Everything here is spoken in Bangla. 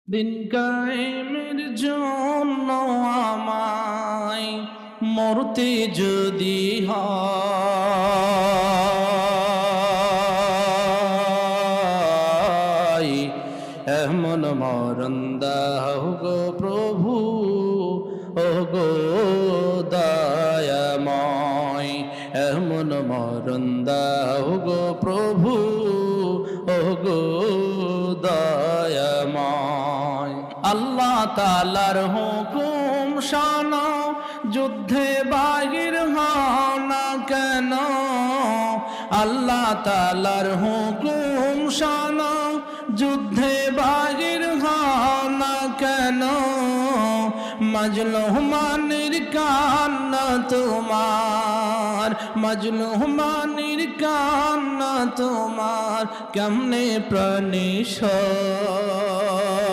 দিন কায়েমের জন্য আমায় মরতে যদি হয়, এমন মরণ দাও গো প্রভু, ও গো দয়াময়। এমন মরণ দাও গো প্রভু, ও গো দয়াময়। আল্লাহ তাআলার হুকুম শোনো, যুদ্ধে বাহির হও না কেন। আল্লাহ তাআলার হুকুম শোনো, যুদ্ধে বাহির হও না কেন। মাজলুমানির কান্না তোমার, মাজলুমানির কান্না তোমার, কেমনে প্রাণে সয়।